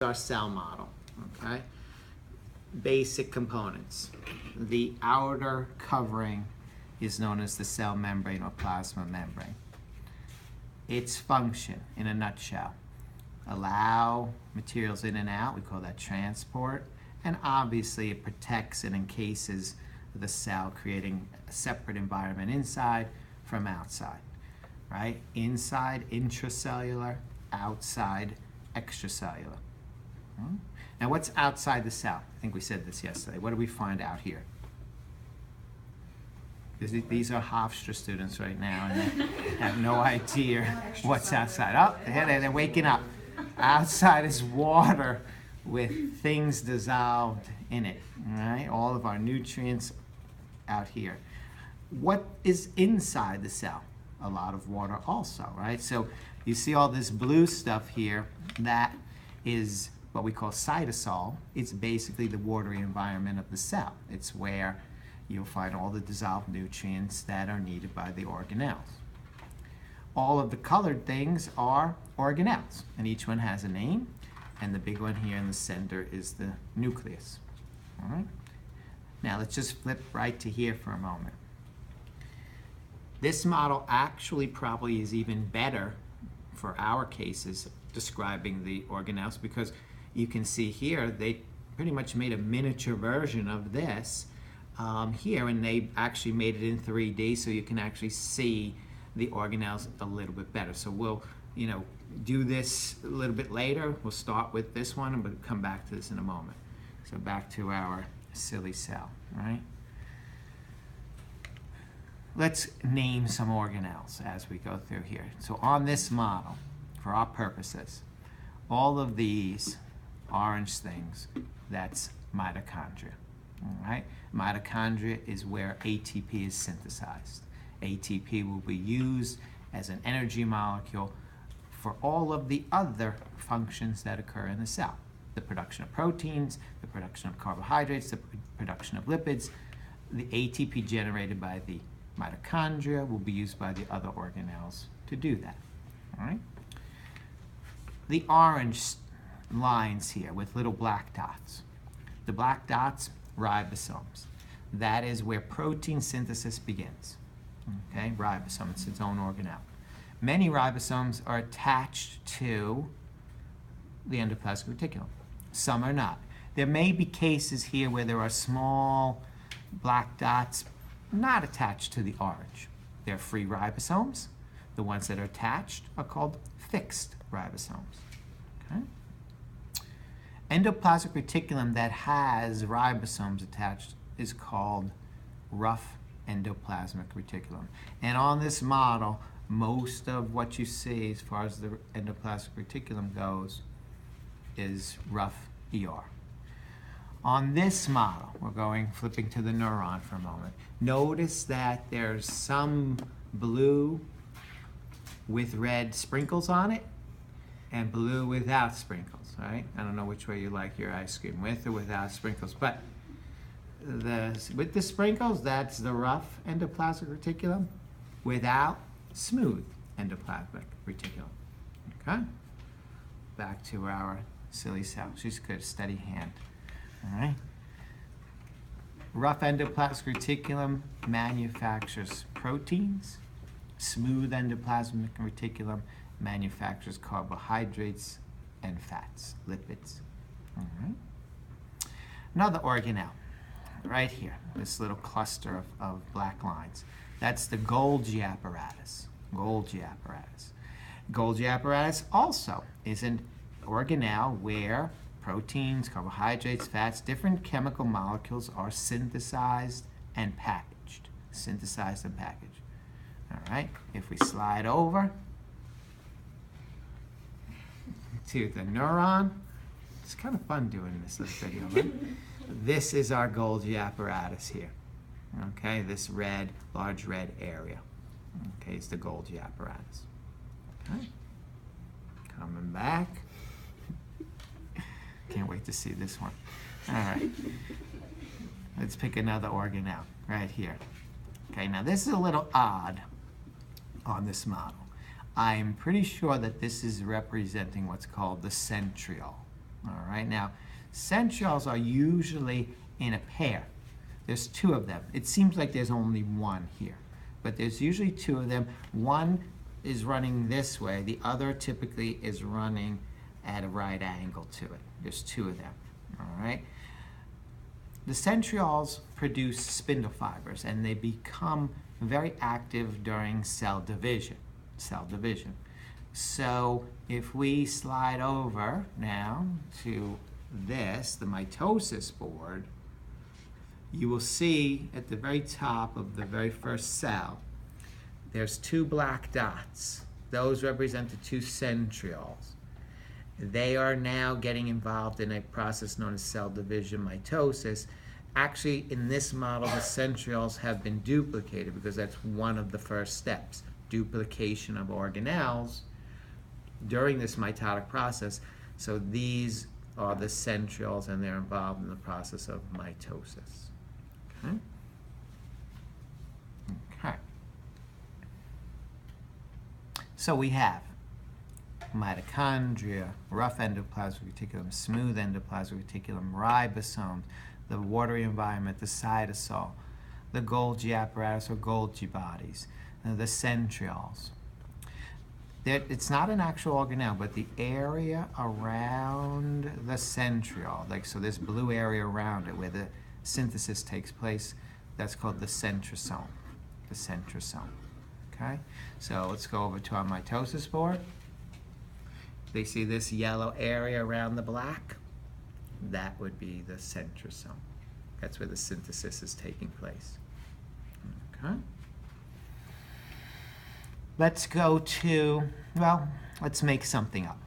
our cell model, okay? Basic components. The outer covering is known as the cell membrane or plasma membrane. Its function, in a nutshell, allow materials in and out, we call that transport, and obviously it protects and encases the cell, creating a separate environment inside from outside, right? Inside, intracellular, outside, extracellular. Now what's outside the cell? I think we said this yesterday. What do we find out here? These are Hofstra students right now, and they have no idea what's outside. Oh, they're waking up. Outside is water with things dissolved in it, right? All of our nutrients out here. What is inside the cell? A lot of water also, right? So you see all this blue stuff here, that is what we call cytosol. It's basically the watery environment of the cell. It's where you'll find all the dissolved nutrients that are needed by the organelles. All of the colored things are organelles, and each one has a name, and the big one here in the center is the nucleus. All right? Now let's just flip right to here for a moment. This model actually probably is even better for our cases describing the organelles, because you can see here they pretty much made a miniature version of this here, and they actually made it in 3D, so you can actually see the organelles a little bit better. So we'll, do this a little bit later. We'll start with this one, and we'll come back to this in a moment. So back to our silly cell, right? Let's name some organelles as we go through here. So on this model, for our purposes, all of these orange things, that's mitochondria. All right? Mitochondria is where ATP is synthesized. ATP will be used as an energy molecule for all of the other functions that occur in the cell. The production of proteins, the production of carbohydrates, the production of lipids. The ATP generated by the mitochondria will be used by the other organelles to do that. All right? The orange lines here with little black dots. The black dots, ribosomes. That is where protein synthesis begins. Okay, ribosome, it's its own organelle. Many ribosomes are attached to the endoplasmic reticulum. Some are not. There may be cases here where there are small black dots not attached to the orange. They're free ribosomes. The ones that are attached are called fixed ribosomes. Okay? Endoplasmic reticulum that has ribosomes attached is called rough endoplasmic reticulum. And on this model, most of what you see as far as the endoplasmic reticulum goes is rough ER. On this model, we're flipping to the neuron for a moment. Notice that there's some blue with red sprinkles on it and blue without sprinkles, right? I don't know which way you like your ice cream, with or without sprinkles, but with the sprinkles, that's the rough endoplasmic reticulum. Without, smooth endoplasmic reticulum. Okay? Back to our silly cell. She's good, steady hand. All right? Rough endoplasmic reticulum manufactures proteins. Smooth endoplasmic reticulum manufactures carbohydrates and fats, lipids. All right? Another organelle. Right here, this little cluster of black lines. That's the Golgi apparatus. Golgi apparatus. Golgi apparatus also is an organelle where proteins, carbohydrates, fats, different chemical molecules are synthesized and packaged. Synthesized and packaged. All right, if we slide over to the neuron, it's kind of fun doing this little video, right? This is our Golgi apparatus here. Okay, this red, large red area. Okay, it's the Golgi apparatus. Okay, coming back. Can't wait to see this one. All right, let's pick another organelle right here. Okay, now this is a little odd on this model. I'm pretty sure that this is representing what's called the centriole. All right, now, centrioles are usually in a pair. There's two of them. It seems like there's only one here, but there's usually two of them. One is running this way. The other typically is running at a right angle to it. There's two of them, all right? The centrioles produce spindle fibers, and they become very active during cell division. So if we slide over now to this, the mitosis board, you will see at the very top of the very first cell, there's two black dots. Those represent the two centrioles. They are now getting involved in a process known as cell division, mitosis. Actually, in this model, the centrioles have been duplicated because that's one of the first steps, duplication of organelles during this mitotic process. So these are the centrioles, and they're involved in the process of mitosis. Okay? Okay. So we have mitochondria, rough endoplasmic reticulum, smooth endoplasmic reticulum, ribosomes, the watery environment, the cytosol, the Golgi apparatus or Golgi bodies, the centrioles. It's not an actual organelle, but the area around the centriole, like so this blue area around it where the synthesis takes place, that's called the centrosome. The centrosome. Okay? So let's go over to our mitosis board. They see this yellow area around the black? That would be the centrosome. That's where the synthesis is taking place. Okay? Let's go to, well, let's make something up.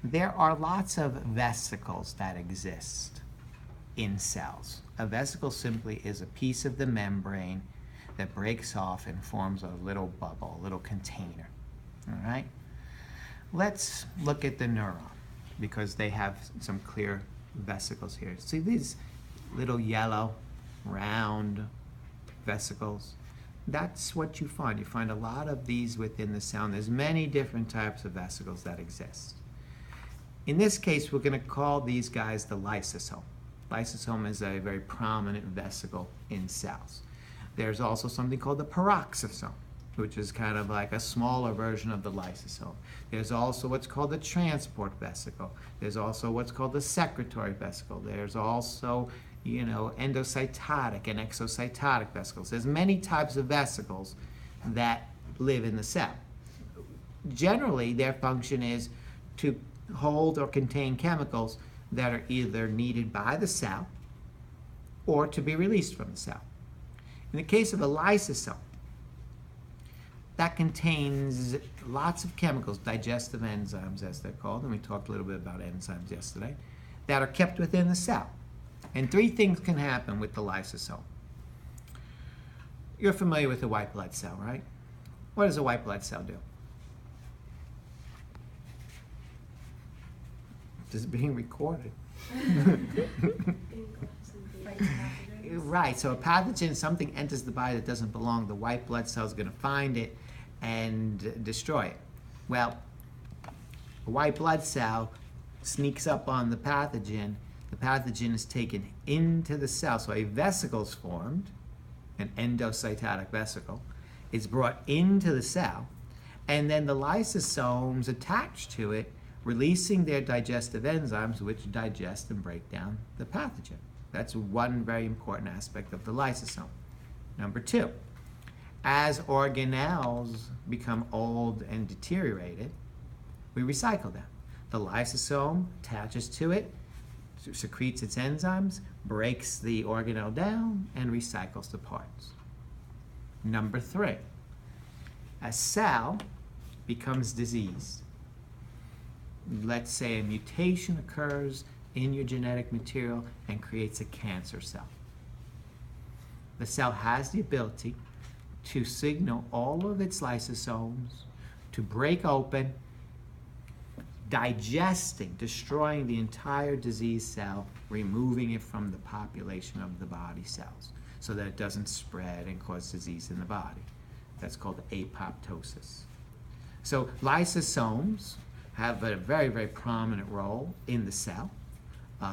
There are lots of vesicles that exist in cells. A vesicle simply is a piece of the membrane that breaks off and forms a little bubble, a little container. All right? Let's look at the neuron because they have some clear vesicles here. See these little yellow, round vesicles? That's what you find. You find a lot of these within the cell. And there's many different types of vesicles that exist. In this case, we're going to call these guys the lysosome. Lysosome is a very prominent vesicle in cells. There's also something called the peroxisome, which is kind of like a smaller version of the lysosome. There's also what's called the transport vesicle. There's also what's called the secretory vesicle. There's also, endocytotic and exocytotic vesicles. There's many types of vesicles that live in the cell. Generally, their function is to hold or contain chemicals that are either needed by the cell or to be released from the cell. In the case of a lysosome, that contains lots of chemicals, digestive enzymes as they're called, and we talked a little bit about enzymes yesterday, that are kept within the cell. And three things can happen with the lysosome. You're familiar with a white blood cell, right? What does a white blood cell do? This is being recorded. Right, so a pathogen, something enters the body that doesn't belong, the white blood cell is going to find it and destroy it. Well, a white blood cell sneaks up on the pathogen is taken into the cell, so a vesicle is formed, an endocytotic vesicle, it's brought into the cell, and then the lysosomes attach to it, releasing their digestive enzymes which digest and break down the pathogen. That's one very important aspect of the lysosome. Number two, as organelles become old and deteriorated, we recycle them. The lysosome attaches to it, secretes its enzymes, breaks the organelle down, and recycles the parts. Number three, a cell becomes diseased. Let's say a mutation occurs in your genetic material and creates a cancer cell. The cell has the ability to signal all of its lysosomes to break open, digesting, destroying the entire diseased cell, removing it from the population of the body cells so that it doesn't spread and cause disease in the body. That's called apoptosis. So lysosomes have a very, very prominent role in the cell.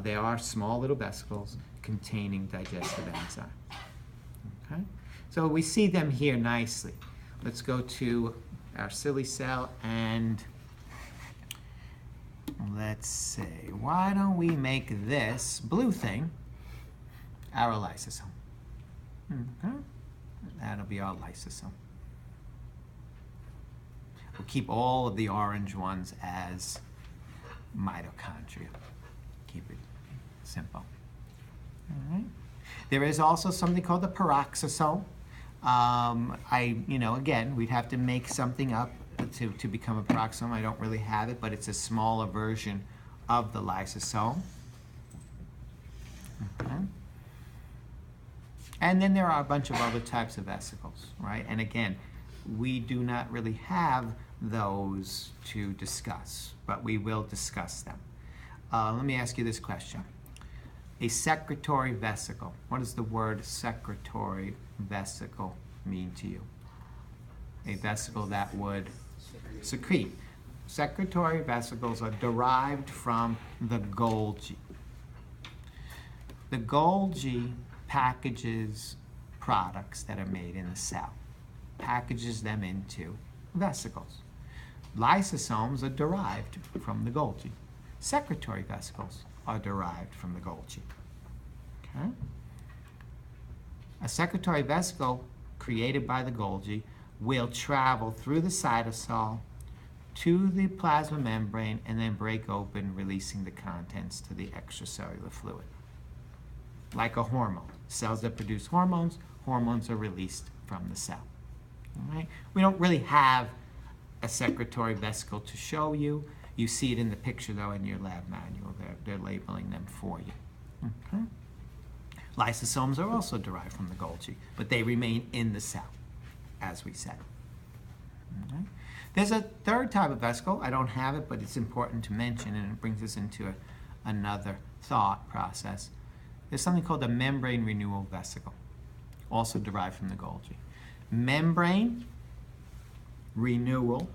They are small little vesicles containing digestive enzymes. Okay? So we see them here nicely. Let's go to our silly cell and let's see, why don't we make this blue thing our lysosome? Okay? That'll be our lysosome. We'll keep all of the orange ones as mitochondria. Keep it simple. All right. There is also something called the peroxisome. Again, we'd have to make something up to become a peroxisome. I don't really have it, but it's a smaller version of the lysosome. Okay. And then there are a bunch of other types of vesicles, right? And again, we do not really have those to discuss, but we will discuss them. Let me ask you this question. A secretory vesicle. What does the word secretory vesicle mean to you? A vesicle that would secrete. Secretory vesicles are derived from the Golgi. The Golgi packages products that are made in the cell, packages them into vesicles. Lysosomes are derived from the Golgi. Secretory vesicles are derived from the Golgi. Okay? A secretory vesicle created by the Golgi will travel through the cytosol to the plasma membrane and then break open, releasing the contents to the extracellular fluid. Like a hormone. Cells that produce hormones are released from the cell. All right? We don't really have a secretory vesicle to show you. You see it in the picture, though, in your lab manual. They're labeling them for you. Okay? Lysosomes are also derived from the Golgi, but they remain in the cell, as we said. Okay? There's a third type of vesicle. I don't have it, but it's important to mention, and it brings us into another thought process. There's something called a membrane renewal vesicle, also derived from the Golgi. Membrane renewal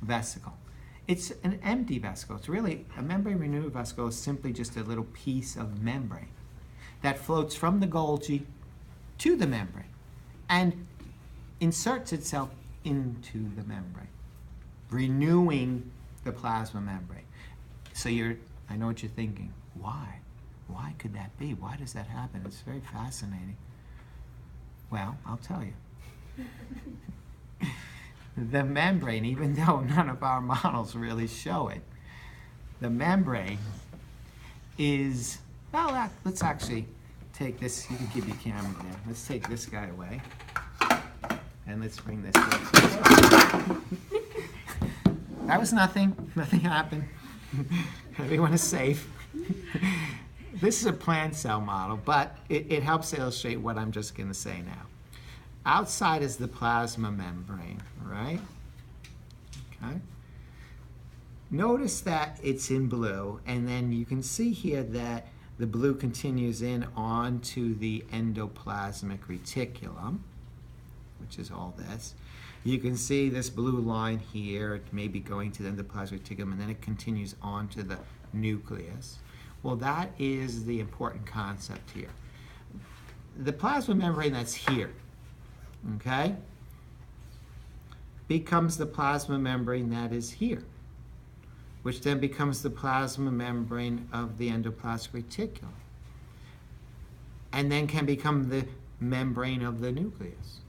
vesicle. It's an empty vesicle. It's really, a membrane renewal vesicle is simply just a little piece of membrane that floats from the Golgi to the membrane and inserts itself into the membrane, renewing the plasma membrane. So I know what you're thinking. Why? Why could that be? Why does that happen? It's very fascinating. Well, I'll tell you. The membrane, even though none of our models really show it, the membrane is, well, let's actually take this. You can keep your camera there. Let's take this guy away. And let's bring this up. That was nothing. Nothing happened. Everyone is safe. This is a plant cell model, but it helps illustrate what I'm just going to say now. Outside is the plasma membrane, right? Okay. Notice that it's in blue, and then you can see here that the blue continues in onto the endoplasmic reticulum, which is all this. You can see this blue line here, it may be going to the endoplasmic reticulum, and then it continues on to the nucleus. Well, that is the important concept here. The plasma membrane that's here, okay, becomes the plasma membrane that is here, which then becomes the plasma membrane of the endoplasmic reticulum, and then can become the membrane of the nucleus,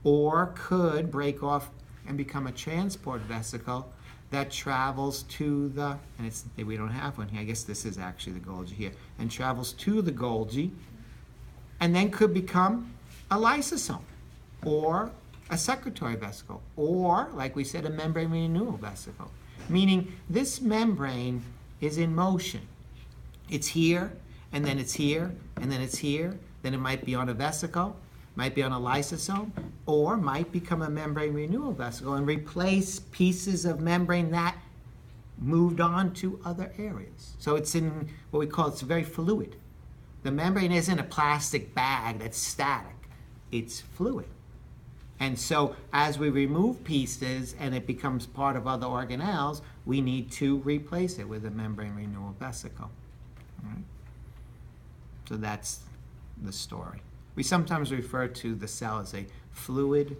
or could break off and become a transport vesicle that travels to the, and we don't have one here, I guess this is actually the Golgi here, and travels to the Golgi, and then could become a lysosome, or a secretory vesicle, or, like we said, a membrane renewal vesicle. Meaning this membrane is in motion. It's here, and then it's here, and then it's here, then it might be on a vesicle, might be on a lysosome, or might become a membrane renewal vesicle and replace pieces of membrane that moved on to other areas. So it's in what we call, it's very fluid. The membrane isn't a plastic bag that's static. It's fluid. And so as we remove pieces and it becomes part of other organelles, we need to replace it with a membrane renewal vesicle. All right? So that's the story. We sometimes refer to the cell as a fluid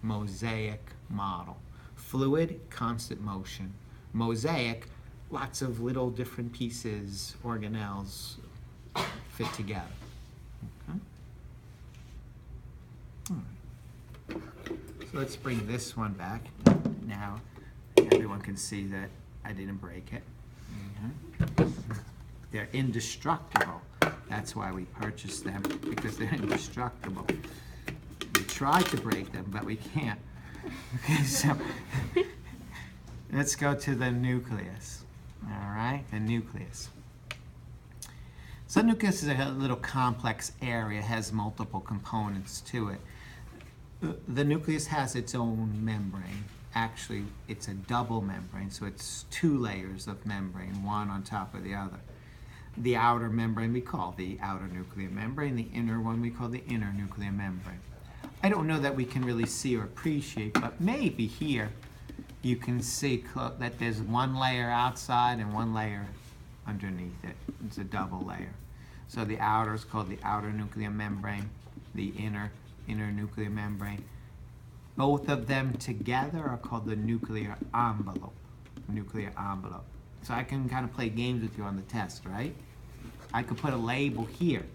mosaic model. Fluid, constant motion. Mosaic, lots of little different pieces, organelles fit together. Okay? All right. So let's bring this one back. Now everyone can see that I didn't break it. They're indestructible. That's why we purchased them, because they're indestructible. We tried to break them, but we can't. Okay, so let's go to the nucleus. All right, the nucleus. So the nucleus is a little complex area, has multiple components to it. The nucleus has its own membrane. Actually, it's a double membrane, so it's 2 layers of membrane, one on top of the other. The outer membrane we call the outer nuclear membrane, the inner one we call the inner nuclear membrane. I don't know that we can really see or appreciate, but maybe here you can see that there's 1 layer outside and 1 layer underneath it. It's a double layer. So the outer is called the outer nuclear membrane, the inner nuclear membrane. Both of them together are called the nuclear envelope. Nuclear envelope. So I can kind of play games with you on the test, right? I could put a label here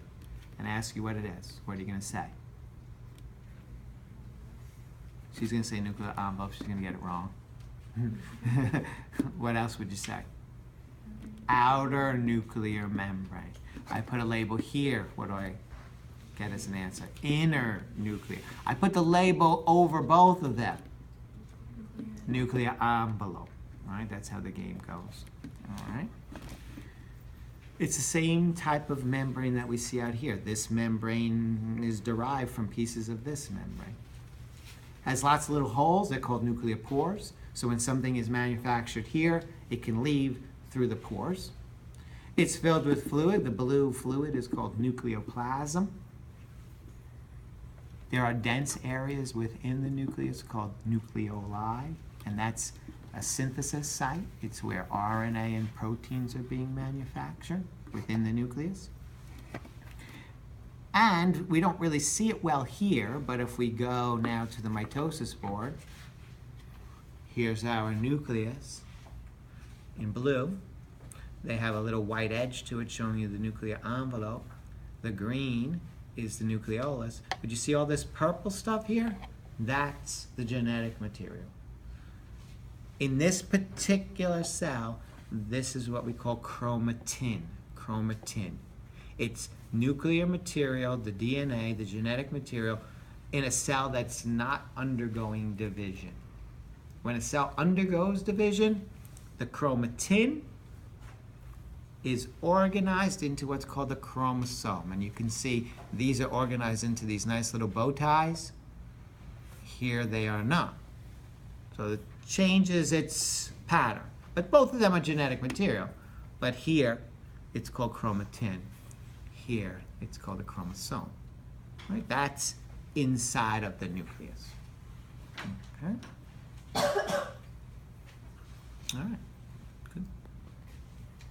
and ask you what it is. What are you going to say? She's going to say nuclear envelope. She's going to get it wrong. What else would you say? Outer nuclear membrane. I put a label here. What do I get as an answer? Inner nuclear. I put the label over both of them. Nuclear envelope. All right, that's how the game goes. All right. It's the same type of membrane that we see out here. This membrane is derived from pieces of this membrane. Has lots of little holes. They're called nuclear pores. So when something is manufactured here, it can leave through the pores. It's filled with fluid. The blue fluid is called nucleoplasm. There are dense areas within the nucleus called nucleoli, and that's a synthesis site. It's where RNA and proteins are being manufactured within the nucleus. And we don't really see it well here, but if we go now to the mitosis board, here's our nucleus in blue. They have a little white edge to it showing you the nuclear envelope. The green is the nucleolus. But you see all this purple stuff here? That's the genetic material. In this particular cell, this is what we call chromatin. Chromatin. It's nuclear material, the DNA, the genetic material, in a cell that's not undergoing division. When a cell undergoes division, the chromatin is organized into what's called the chromosome. And you can see these are organized into these nice little bow ties. Here they are not. So it changes its pattern. But both of them are genetic material. But here, it's called chromatin. Here, it's called a chromosome. Right? That's inside of the nucleus. Okay? All right.